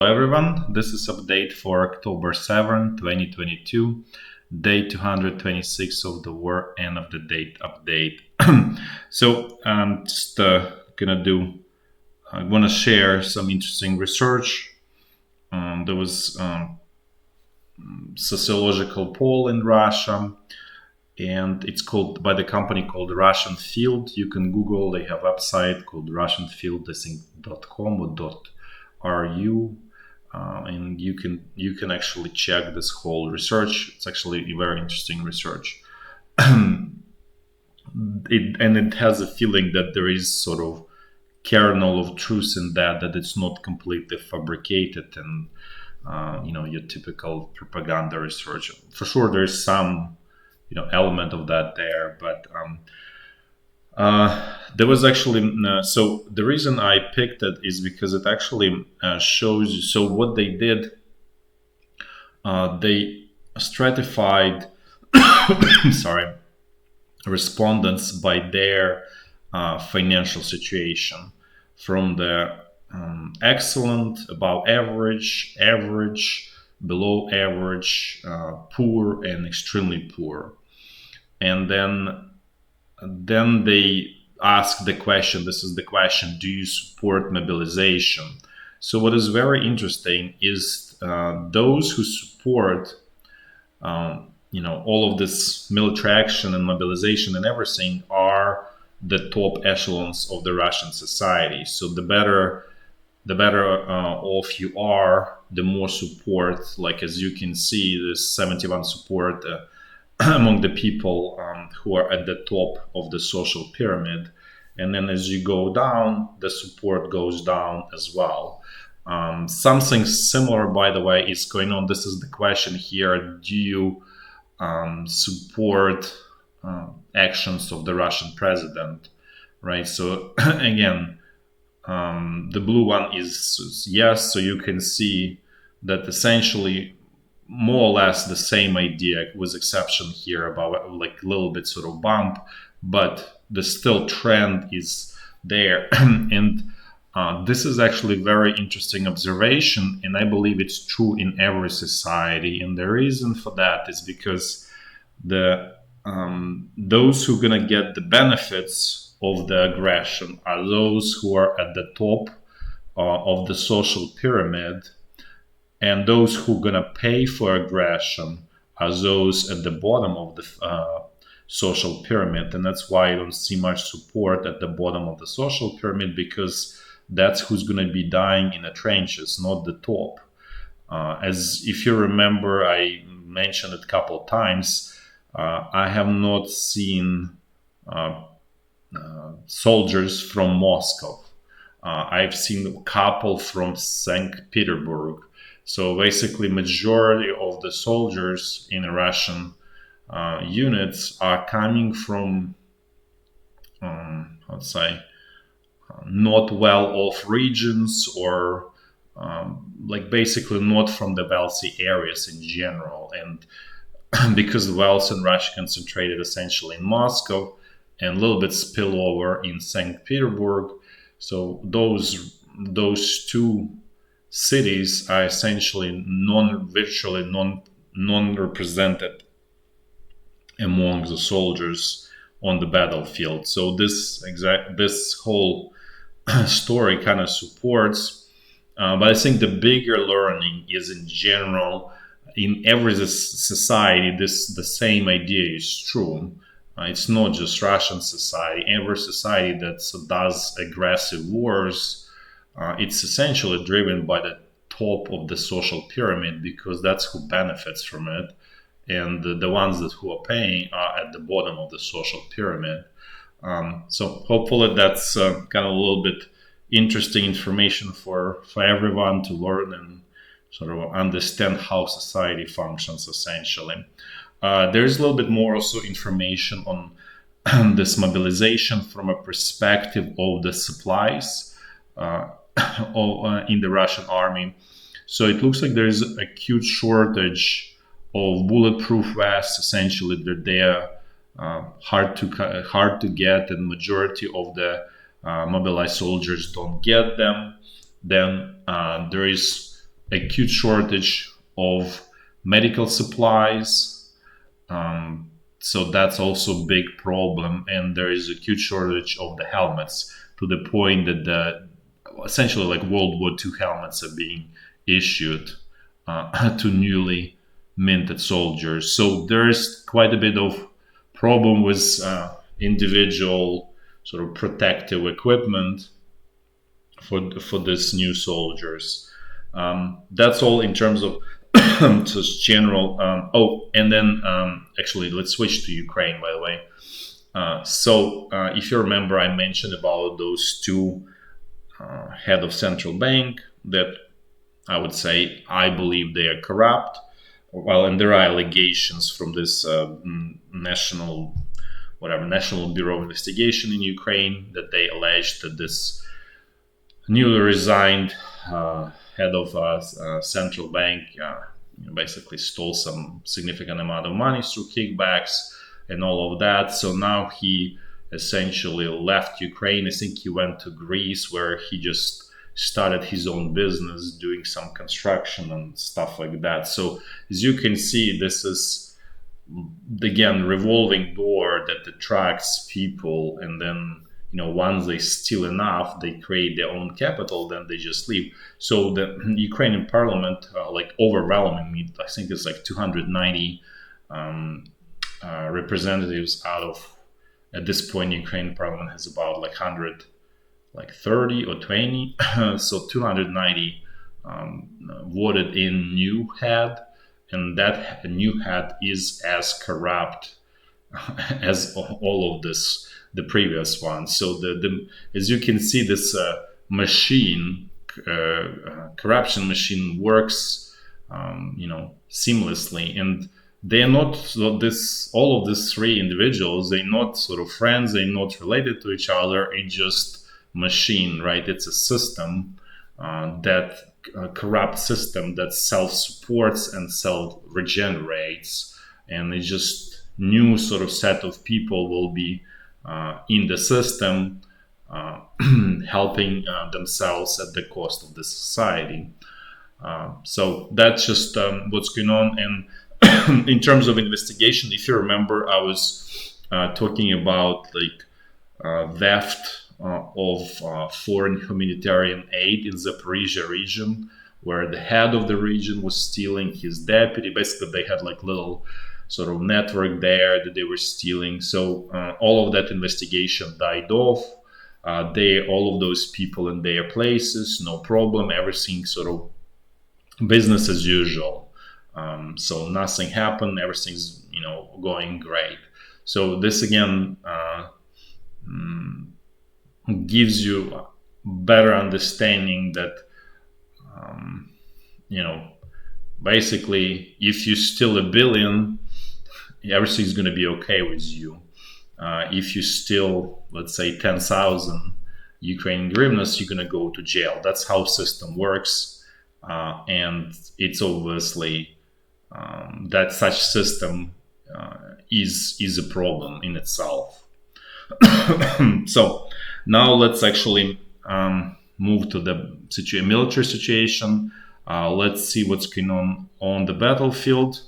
Hello everyone, this is update for October 7, 2022, day 226 of the war end of the date update. So I'm just I want to share some interesting research. There was sociological poll in Russia, and it's called by the company called Russian Field. You can Google, they have a website called russianfield, I think .com or .ru. And you can actually check this whole research. It's actually a very interesting research. It has a feeling that there is sort of kernel of truth in that it's not completely fabricated and your typical propaganda research. For sure, there's some element of that there, but there was actually so the reason I picked it is because it actually shows you. So what they did, they stratified sorry, respondents by their financial situation, from the excellent, above average, average, below average, poor, and extremely poor. And then they ask the question, this is the question, do you support mobilization? So what is very interesting is those who support all of this military action and mobilization and everything are the top echelons of the Russian society. So the better off you are, the more support, like as you can see, there's 71 support among the people who are at the top of the social pyramid. And then as you go down, the support goes down as well. Something similar, by the way, is going on. This is the question here. Do you support actions of the Russian president? Right. So again, the blue one is yes. So you can see that essentially more or less the same idea, with exception here about like a little bit sort of bump, but the still trend is there. And this is actually very interesting observation, and I believe it's true in every society. And the reason for that is because the those who are gonna get the benefits of the aggression are those who are at the top of the social pyramid, and those who are gonna pay for aggression are those at the bottom of the social pyramid. And that's why I don't see much support at the bottom of the social pyramid, because that's who's gonna be dying in the trenches, not the top. As if you remember, I mentioned it a couple of times, I have not seen soldiers from Moscow. I've seen a couple from St. Petersburg. So basically, majority of the soldiers in the Russian units are coming from, let's say, not well-off regions, or like basically not from the wealthy areas in general. And because the wealth in Russia concentrated essentially in Moscow and a little bit spill over in St. Petersburg, so those two cities are essentially virtually non-represented among the soldiers on the battlefield. So this whole story kind of supports, but I think the bigger learning is, in general, in every society, the same idea is true. It's not just Russian society. Every society that does aggressive wars, it's essentially driven by the top of the social pyramid, because that's who benefits from it, and the ones who are paying are at the bottom of the social pyramid. So hopefully that's kind of a little bit interesting information for everyone to learn and sort of understand how society functions, essentially. There's a little bit more also information on this mobilization from a perspective of the supplies in the Russian army. So it looks like there is a acute shortage of bulletproof vests. Essentially, they're hard to get, and majority of the mobilized soldiers don't get them. Then there is acute shortage of medical supplies. So that's also a big problem, and there is a huge shortage of the helmets, to the point that essentially like World War II helmets are being issued to newly minted soldiers. So there's quite a bit of problem with individual sort of protective equipment for these new soldiers. That's all in terms of just general. And then actually, let's switch to Ukraine. By the way, if you remember, I mentioned about those two head of central bank that I would say I believe they are corrupt. Well, and there are allegations from this national Bureau of Investigation in Ukraine that they alleged that this newly resigned head of central bank basically stole some significant amount of money through kickbacks and all of that. So now he essentially left Ukraine. I think he went to Greece, where he just started his own business doing some construction and stuff like that. So as you can see, this is again revolving door that attracts people, and then once they steal enough, they create their own capital, then they just leave. So the Ukrainian parliament, like overwhelmingly, I think it's like 290 representatives out of, at this point, Ukrainian parliament has about like 130 or 20, so 290 voted in new head, and that new head is as corrupt as all of the previous one. So as you can see, this corruption machine works, seamlessly, and they're not all of these three individuals. They're not sort of friends. They're not related to each other. It's just machine, right? It's a system corrupt system that self-supports and self-regenerates, and it's just new sort of set of people will be in the system, helping themselves at the cost of the society. So that's just what's going on. And in terms of investigation, if you remember, I was talking about theft of foreign humanitarian aid in Zaporizhya region, where the head of the region was stealing his deputy. Basically, they had like little sort of network there that they were stealing. So all of that investigation died off. All of those people in their places, no problem. Everything sort of business as usual. So nothing happened. Everything's going great. So this again gives you a better understanding that basically, if you steal $1 billion, everything's going to be okay with you. If you steal, let's say, 10,000 Ukrainian hryvnias, you're going to go to jail. That's how system works, and it's obviously that such system is a problem in itself. So now let's actually move to the military situation. Let's see what's going on the battlefield.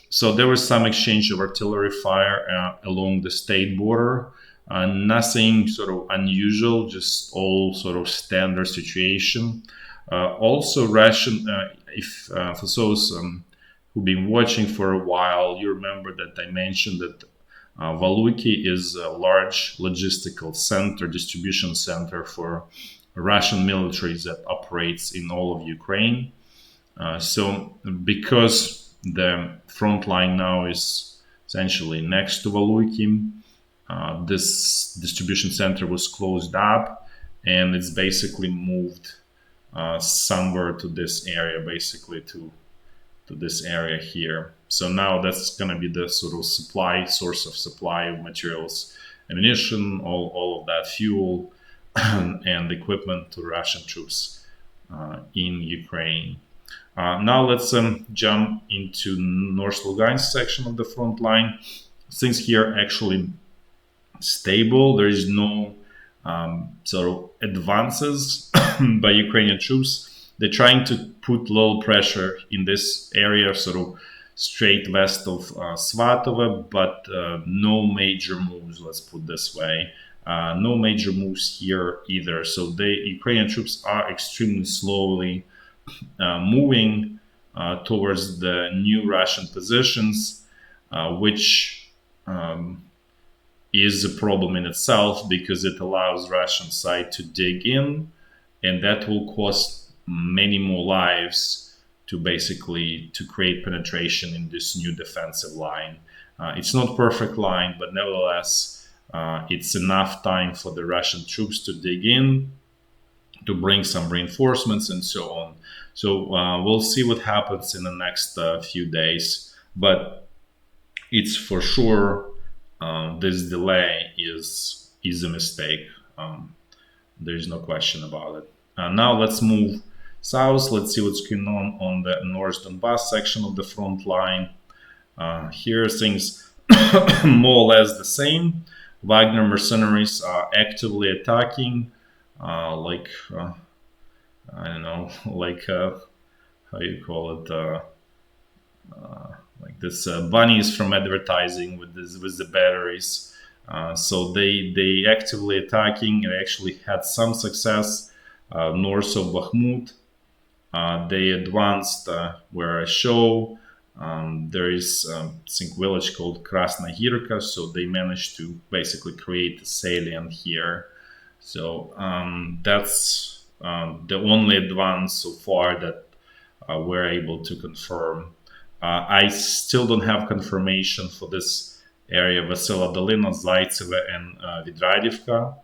So there was some exchange of artillery fire along the state border. Nothing sort of unusual, just all sort of standard situation. Also, Russian, for those who've been watching for a while, you remember that I mentioned that Valuki is a large logistical center, distribution center for Russian military that operates in all of Ukraine. So because the front line now is essentially next to Valuki, this distribution center was closed up, and it's basically moved somewhere to this area, basically to this area here. So now that's going to be the sort of source of supply of materials, ammunition, all of that, fuel and equipment to Russian troops in Ukraine. Now let's jump into North Lugansk section of the front line. Things here actually stable. There is no sort of advances by Ukrainian troops. they're trying to put little pressure in this area, sort of straight west of Svatove, but no major moves, let's put this way. No major moves here either. So the Ukrainian troops are extremely slowly moving towards the new Russian positions, which is a problem in itself because it allows Russian side to dig in, and that will cost many more lives to basically to create penetration in this new defensive line. It's not perfect line, but nevertheless, it's enough time for the Russian troops to dig in, to bring some reinforcements and so on. So we'll see what happens in the next few days, but it's for sure this delay is a mistake. There's no question about it. Now let's move south. Let's see what's going on the North Donbass section of the front line. Here things more or less the same. Wagner mercenaries are actively attacking, I don't know, like how you call it, like this bunnies from advertising with the batteries. So they actively attacking and actually had some success north of Bakhmut. They advanced where I show. There is I think village called Krasnogirka, so they managed to basically create a salient here. So that's the only advance so far that we're able to confirm. I still don't have confirmation for this area, Vasila Dolina, Zaitseva, and Vidradivka,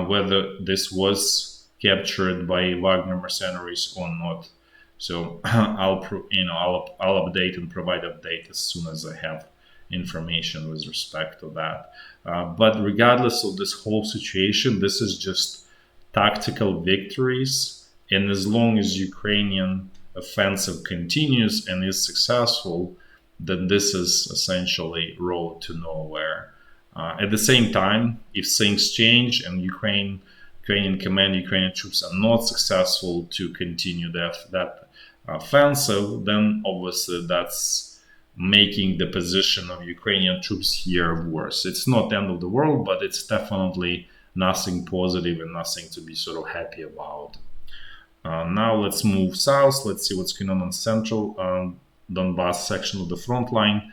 whether this was captured by Wagner mercenaries or not. So I'll update and provide update as soon as I have information with respect to that. But regardless of this whole situation, this is just tactical victories, and as long as Ukrainian offensive continues and is successful, then this is essentially road to nowhere. At the same time, if things change and Ukrainian command, Ukrainian troops are not successful to continue that offensive, then obviously that's making the position of Ukrainian troops here worse. It's not the end of the world, but it's definitely nothing positive and nothing to be sort of happy about. Now let's move south. Let's see what's going on central Donbass section of the front line.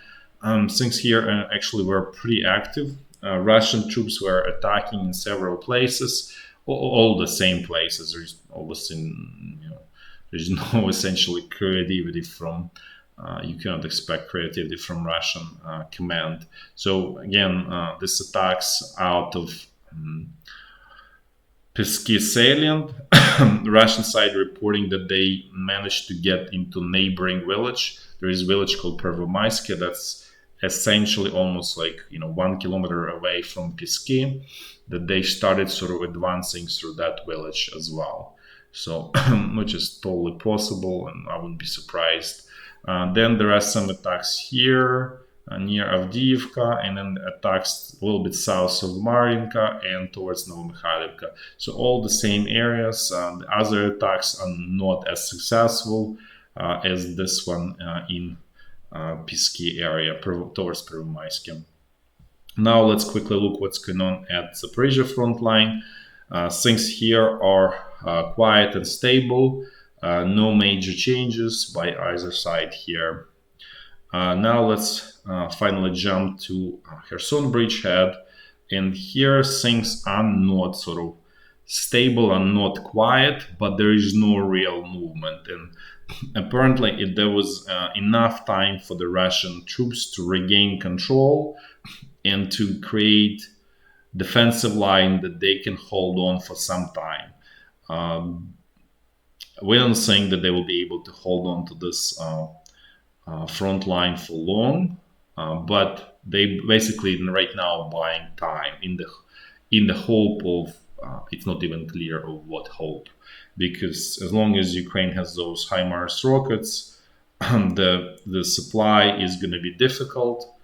Things here actually were pretty active. Russian troops were attacking in several places, all the same places. There's obviously, there's no essentially creativity from. You cannot expect creativity from Russian command. So again, this attacks out of Pyatyhatky salient. The Russian side reporting that they managed to get into neighboring village. There is a village called Pervomayske that's essentially almost like 1 kilometer away from Pyatyhatky. That they started sort of advancing through that village as well. So, which is totally possible, and I wouldn't be surprised. Then there are some attacks here near Avdiivka, and then attacks a little bit south of Marinka and towards Novomikhailivka. So all the same areas. The other attacks are not as successful as this one in Pyatyhatky area towards Pervomayske. Now let's quickly look what's going on at Zaporizhya front line. Things here are quiet and stable. No major changes by either side here. Now let's finally jump to Kherson bridgehead, and here things are not sort of stable and not quiet, but there is no real movement, and apparently there was enough time for the Russian troops to regain control and to create defensive line that they can hold on for some time. We don't think that they will be able to hold on to this front line for long, but they basically right now buying time in the hope of it's not even clear of what hope, because as long as Ukraine has those HIMARS rockets, the supply is going to be difficult,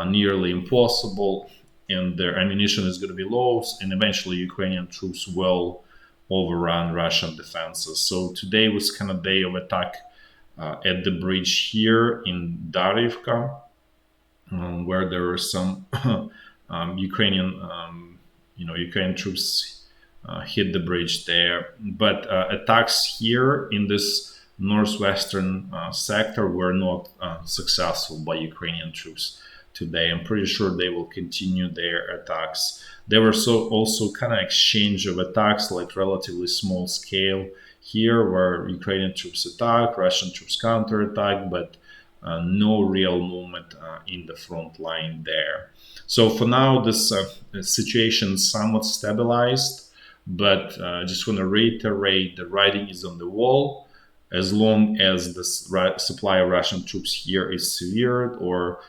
nearly impossible, and their ammunition is going to be low, and eventually Ukrainian troops will overrun Russian defenses. So today was kind of day of attack at the bridge here in Darivka, where there were some Ukrainian, Ukrainian troops hit the bridge there. But attacks here in this northwestern sector were not successful by Ukrainian troops today. I'm pretty sure they will continue their attacks. There were also kind of exchange of attacks, like relatively small scale here, where Ukrainian troops attack, Russian troops counterattack, but no real movement in the front line there. So for now, this situation is somewhat stabilized, but I just want to reiterate the writing is on the wall. As long as the supply of Russian troops here is severed or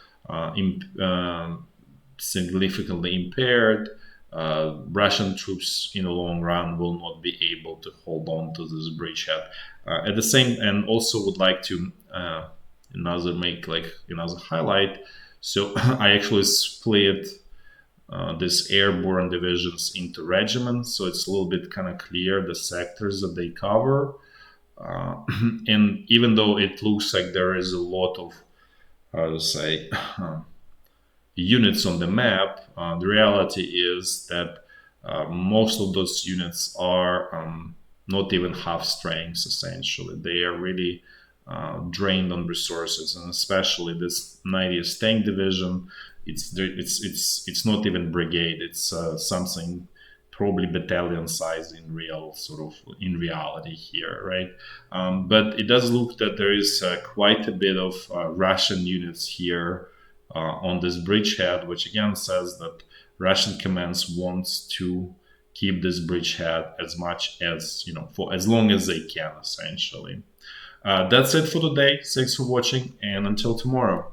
significantly impaired, Russian troops in the long run will not be able to hold on to this bridgehead. At the same, and also would like to another highlight. So I actually split these airborne divisions into regiments, so it's a little bit kind of clear the sectors that they cover. And even though it looks like there is a lot of, how to say, units on the map, the reality is that most of those units are not even half strength. Essentially, they are really drained on resources, and especially this 90th Tank Division. It's not even brigade. It's something probably battalion size in reality here, right? But it does look that there is quite a bit of Russian units here on this bridgehead, which again says that Russian commands wants to keep this bridgehead as much as, for as long as they can, essentially. That's it for today. Thanks for watching, and until tomorrow.